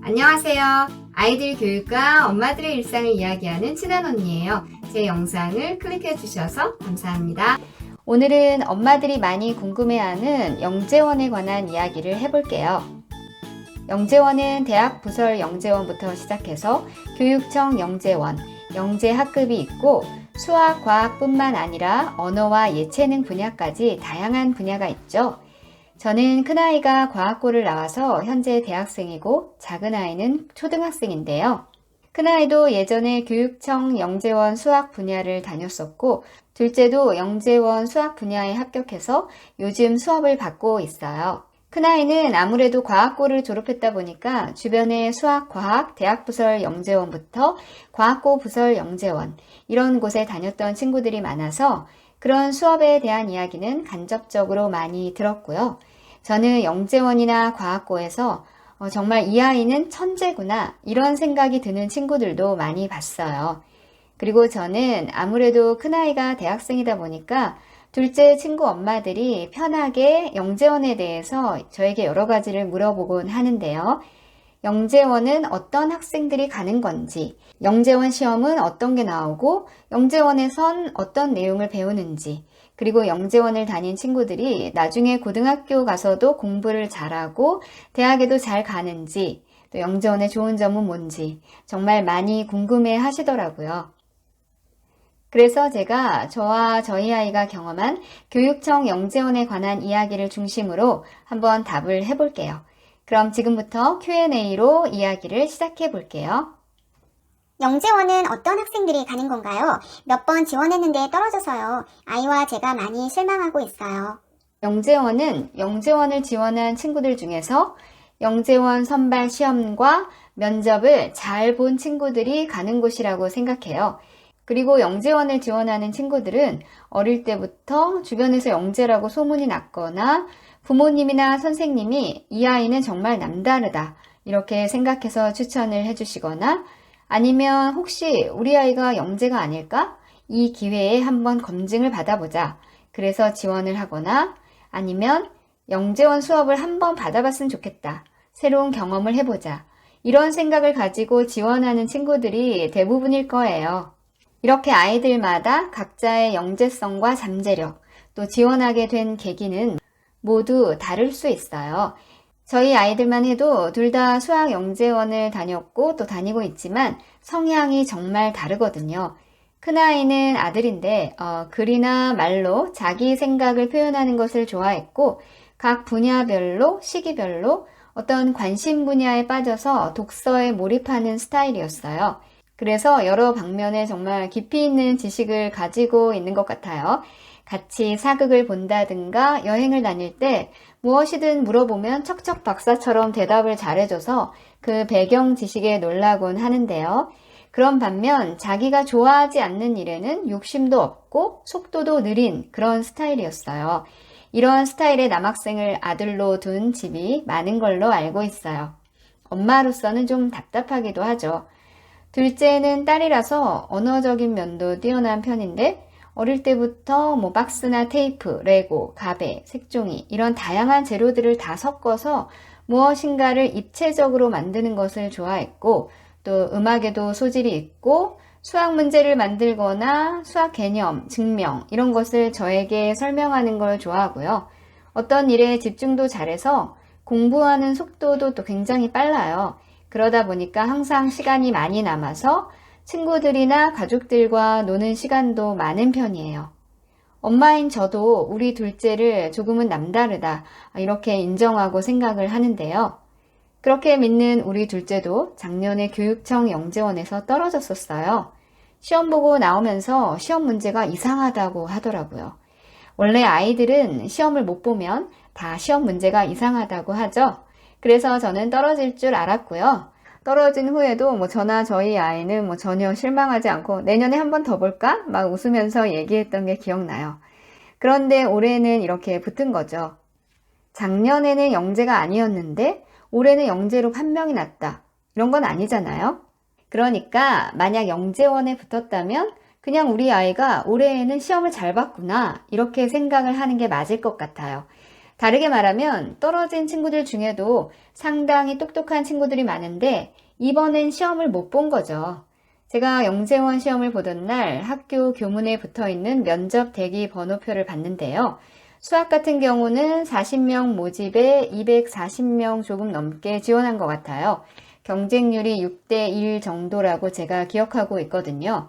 안녕하세요. 아이들 교육과 엄마들의 일상을 이야기하는 친한 언니예요. 제 영상을 클릭해 주셔서 감사합니다. 오늘은 엄마들이 많이 궁금해하는 영재원에 관한 이야기를 해볼게요. 영재원은 대학 부설 영재원부터 시작해서 교육청 영재원, 영재학급이 있고 수학, 과학뿐만 아니라 언어와 예체능 분야까지 다양한 분야가 있죠. 저는 큰아이가 과학고를 나와서 현재 대학생이고 작은아이는 초등학생인데요. 큰아이도 예전에 교육청 영재원 수학 분야를 다녔었고 둘째도 영재원 수학 분야에 합격해서 요즘 수업을 받고 있어요. 큰아이는 아무래도 과학고를 졸업했다 보니까 주변에 수학, 과학, 대학 부설 영재원부터 과학고 부설 영재원 이런 곳에 다녔던 친구들이 많아서 그런 수업에 대한 이야기는 간접적으로 많이 들었고요. 저는 영재원이나 과학고에서 정말 이 아이는 천재구나 이런 생각이 드는 친구들도 많이 봤어요. 그리고 저는 아무래도 큰아이가 대학생이다 보니까 둘째 친구 엄마들이 편하게 영재원에 대해서 저에게 여러 가지를 물어보곤 하는데요. 영재원은 어떤 학생들이 가는 건지, 영재원 시험은 어떤 게 나오고, 영재원에선 어떤 내용을 배우는지, 그리고 영재원을 다닌 친구들이 나중에 고등학교 가서도 공부를 잘하고 대학에도 잘 가는지, 또 영재원의 좋은 점은 뭔지 정말 많이 궁금해 하시더라고요. 그래서 제가 저와 저희 아이가 경험한 교육청 영재원에 관한 이야기를 중심으로 한번 답을 해볼게요. 그럼 지금부터 Q&A로 이야기를 시작해 볼게요. 영재원은 어떤 학생들이 가는 건가요? 몇 번 지원했는데 떨어져서요. 아이와 제가 많이 실망하고 있어요. 영재원은 영재원을 지원한 친구들 중에서 영재원 선발 시험과 면접을 잘 본 친구들이 가는 곳이라고 생각해요. 그리고 영재원을 지원하는 친구들은 어릴 때부터 주변에서 영재라고 소문이 났거나 부모님이나 선생님이 이 아이는 정말 남다르다 이렇게 생각해서 추천을 해주시거나 아니면 혹시 우리 아이가 영재가 아닐까? 이 기회에 한번 검증을 받아보자. 그래서 지원을 하거나 아니면 영재원 수업을 한번 받아봤으면 좋겠다. 새로운 경험을 해보자. 이런 생각을 가지고 지원하는 친구들이 대부분일 거예요. 이렇게 아이들마다 각자의 영재성과 잠재력, 또 지원하게 된 계기는 모두 다를 수 있어요. 저희 아이들만 해도 둘 다 수학 영재원을 다녔고 또 다니고 있지만 성향이 정말 다르거든요. 큰아이는 아들인데 글이나 말로 자기 생각을 표현하는 것을 좋아했고 각 분야별로 시기별로 어떤 관심 분야에 빠져서 독서에 몰입하는 스타일이었어요. 그래서 여러 방면에 정말 깊이 있는 지식을 가지고 있는 것 같아요. 같이 사극을 본다든가 여행을 다닐 때 무엇이든 물어보면 척척 박사처럼 대답을 잘해줘서 그 배경 지식에 놀라곤 하는데요. 그런 반면 자기가 좋아하지 않는 일에는 욕심도 없고 속도도 느린 그런 스타일이었어요. 이런 스타일의 남학생을 아들로 둔 집이 많은 걸로 알고 있어요. 엄마로서는 좀 답답하기도 하죠. 둘째는 딸이라서 언어적인 면도 뛰어난 편인데 어릴 때부터 박스나 테이프, 레고, 가베, 색종이 이런 다양한 재료들을 다 섞어서 무엇인가를 입체적으로 만드는 것을 좋아했고 또 음악에도 소질이 있고 수학 문제를 만들거나 수학 개념, 증명 이런 것을 저에게 설명하는 걸 좋아하고요. 어떤 일에 집중도 잘해서 공부하는 속도도 또 굉장히 빨라요. 그러다 보니까 항상 시간이 많이 남아서 친구들이나 가족들과 노는 시간도 많은 편이에요. 엄마인 저도 우리 둘째를 조금은 남다르다 이렇게 인정하고 생각을 하는데요. 그렇게 믿는 우리 둘째도 작년에 교육청 영재원에서 떨어졌었어요. 시험 보고 나오면서 시험 문제가 이상하다고 하더라고요. 원래 아이들은 시험을 못 보면 다 시험 문제가 이상하다고 하죠. 그래서 저는 떨어질 줄 알았고요. 떨어진 후에도 저나 저희 아이는 전혀 실망하지 않고 내년에 한 번 더 볼까? 막 웃으면서 얘기했던 게 기억나요. 그런데 올해는 이렇게 붙은 거죠. 작년에는 영재가 아니었는데 올해는 영재로 판명이 났다. 이런 건 아니잖아요. 그러니까 만약 영재원에 붙었다면 그냥 우리 아이가 올해에는 시험을 잘 봤구나 이렇게 생각을 하는 게 맞을 것 같아요. 다르게 말하면 떨어진 친구들 중에도 상당히 똑똑한 친구들이 많은데 이번엔 시험을 못 본 거죠. 제가 영재원 시험을 보던 날 학교 교문에 붙어 있는 면접 대기 번호표를 봤는데요. 수학 같은 경우는 40명 모집에 240명 조금 넘게 지원한 것 같아요. 경쟁률이 6대 1 정도라고 제가 기억하고 있거든요.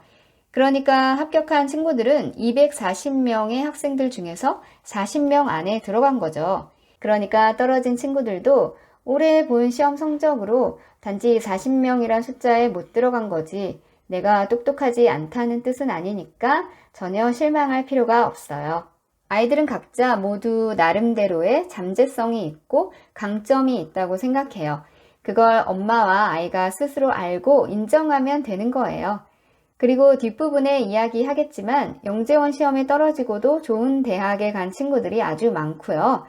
그러니까 합격한 친구들은 240명의 학생들 중에서 40명 안에 들어간 거죠. 그러니까 떨어진 친구들도 올해 본 시험 성적으로 단지 40명이란 숫자에 못 들어간 거지 내가 똑똑하지 않다는 뜻은 아니니까 전혀 실망할 필요가 없어요. 아이들은 각자 모두 나름대로의 잠재성이 있고 강점이 있다고 생각해요. 그걸 엄마와 아이가 스스로 알고 인정하면 되는 거예요. 그리고 뒷부분에 이야기하겠지만 영재원 시험에 떨어지고도 좋은 대학에 간 친구들이 아주 많고요.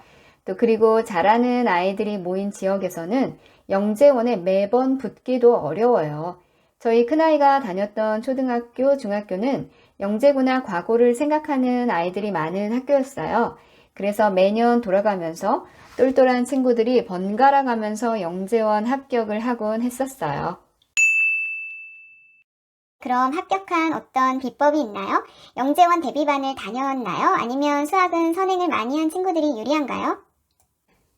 또 그리고 잘하는 아이들이 모인 지역에서는 영재원에 매번 붙기도 어려워요. 저희 큰아이가 다녔던 초등학교, 중학교는 영재고나 과고를 생각하는 아이들이 많은 학교였어요. 그래서 매년 돌아가면서 똘똘한 친구들이 번갈아 가면서 영재원 합격을 하곤 했었어요. 그럼 합격한 어떤 비법이 있나요? 영재원 대비반을 다녔나요? 아니면 수학은 선행을 많이 한 친구들이 유리한가요?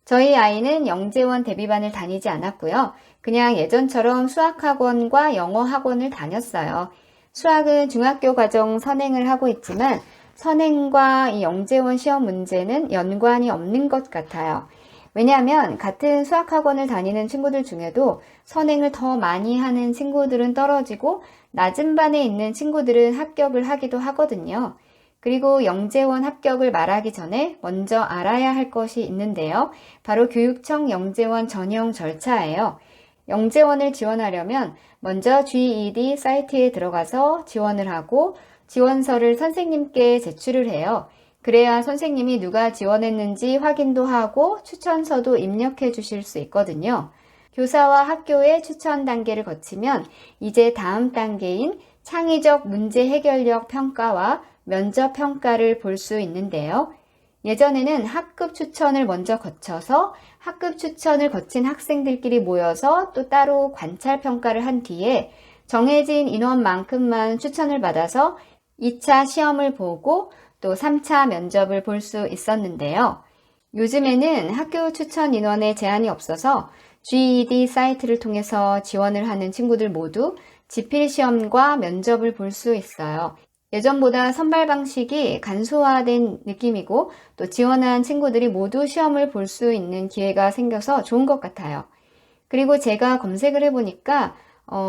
저희 아이는 영재원 대비반을 다니지 않았고요. 그냥 예전처럼 수학학원과 영어학원을 다녔어요. 수학은 중학교 과정 선행을 하고 있지만 선행과 이 영재원 시험 문제는 연관이 없는 것 같아요. 왜냐하면 같은 수학학원을 다니는 친구들 중에도 선행을 더 많이 하는 친구들은 떨어지고 낮은 반에 있는 친구들은 합격을 하기도 하거든요. 그리고 영재원 합격을 말하기 전에 먼저 알아야 할 것이 있는데요. 바로 교육청 영재원 전형 절차예요. 영재원을 지원하려면 먼저 GED 사이트에 들어가서 지원을 하고 지원서를 선생님께 제출을 해요. 그래야 선생님이 누가 지원했는지 확인도 하고 추천서도 입력해 주실 수 있거든요. 교사와 학교의 추천 단계를 거치면 이제 다음 단계인 창의적 문제 해결력 평가와 면접 평가를 볼 수 있는데요. 예전에는 학급 추천을 먼저 거쳐서 학급 추천을 거친 학생들끼리 모여서 또 따로 관찰 평가를 한 뒤에 정해진 인원만큼만 추천을 받아서 2차 시험을 보고 또 3차 면접을 볼 수 있었는데요. 요즘에는 학교 추천 인원에 제한이 없어서 GED 사이트를 통해서 지원을 하는 친구들 모두 지필시험과 면접을 볼 수 있어요. 예전보다 선발 방식이 간소화된 느낌이고 또 지원한 친구들이 모두 시험을 볼 수 있는 기회가 생겨서 좋은 것 같아요. 그리고 제가 검색을 해보니까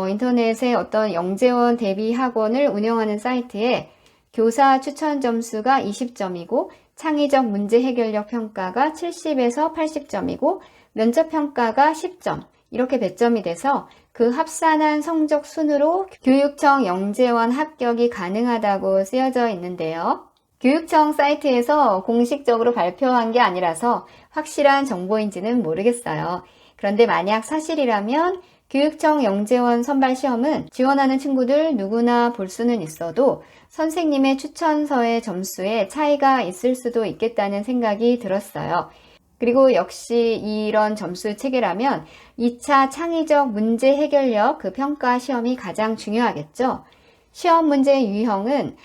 인터넷에 어떤 영재원 대비 학원을 운영하는 사이트에 교사 추천 점수가 20점이고 창의적 문제 해결력 평가가 70에서 80점이고 면접 평가가 10점 이렇게 배점이 돼서 그 합산한 성적 순으로 교육청 영재원 합격이 가능하다고 쓰여져 있는데요. 교육청 사이트에서 공식적으로 발표한 게 아니라서 확실한 정보인지는 모르겠어요. 그런데 만약 사실이라면 교육청 영재원 선발 시험은 지원하는 친구들 누구나 볼 수는 있어도 선생님의 추천서의 점수에 차이가 있을 수도 있겠다는 생각이 들었어요. 그리고 역시 이런 점수 체계라면 2차 창의적 문제 해결력 그 평가 시험이 가장 중요하겠죠. 시험 문제 유형은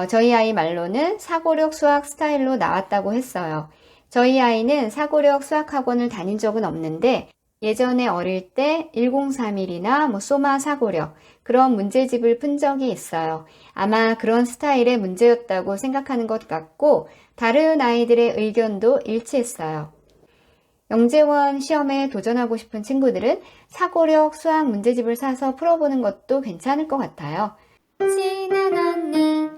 저희 아이 말로는 사고력 수학 스타일로 나왔다고 했어요. 저희 아이는 사고력 수학학원을 다닌 적은 없는데 예전에 어릴 때 1031이나 소마 사고력 그런 문제집을 푼 적이 있어요. 아마 그런 스타일의 문제였다고 생각하는 것 같고 다른 아이들의 의견도 일치했어요. 영재원 시험에 도전하고 싶은 친구들은 사고력 수학 문제집을 사서 풀어보는 것도 괜찮을 것 같아요. 친한 언니.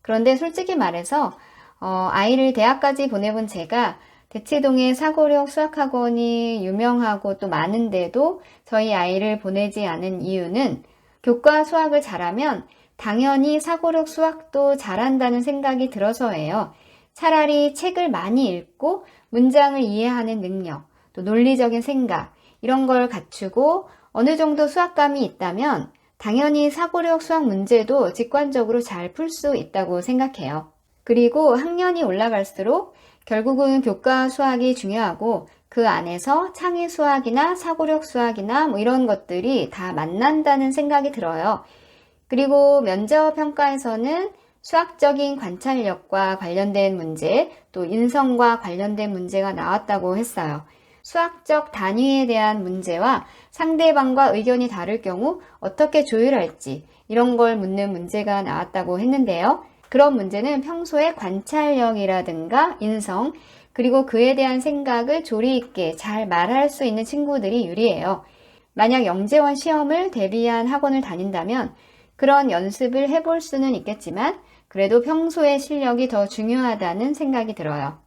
그런데 솔직히 말해서 아이를 대학까지 보내본 제가 대치동의 사고력 수학학원이 유명하고 또 많은데도 저희 아이를 보내지 않은 이유는 교과 수학을 잘하면 당연히 사고력 수학도 잘한다는 생각이 들어서예요. 차라리 책을 많이 읽고 문장을 이해하는 능력, 또 논리적인 생각 이런 걸 갖추고 어느 정도 수학감이 있다면 당연히 사고력 수학 문제도 직관적으로 잘 풀 수 있다고 생각해요. 그리고 학년이 올라갈수록 결국은 교과 수학이 중요하고 그 안에서 창의 수학이나 사고력 수학이나 뭐 이런 것들이 다 만난다는 생각이 들어요. 그리고 면접 평가에서는 수학적인 관찰력과 관련된 문제, 또 인성과 관련된 문제가 나왔다고 했어요. 수학적 단위에 대한 문제와 상대방과 의견이 다를 경우 어떻게 조율할지 이런 걸 묻는 문제가 나왔다고 했는데요. 그런 문제는 평소에 관찰력이라든가 인성, 그리고 그에 대한 생각을 조리 있게 잘 말할 수 있는 친구들이 유리해요. 만약 영재원 시험을 대비한 학원을 다닌다면 그런 연습을 해볼 수는 있겠지만 그래도 평소의 실력이 더 중요하다는 생각이 들어요.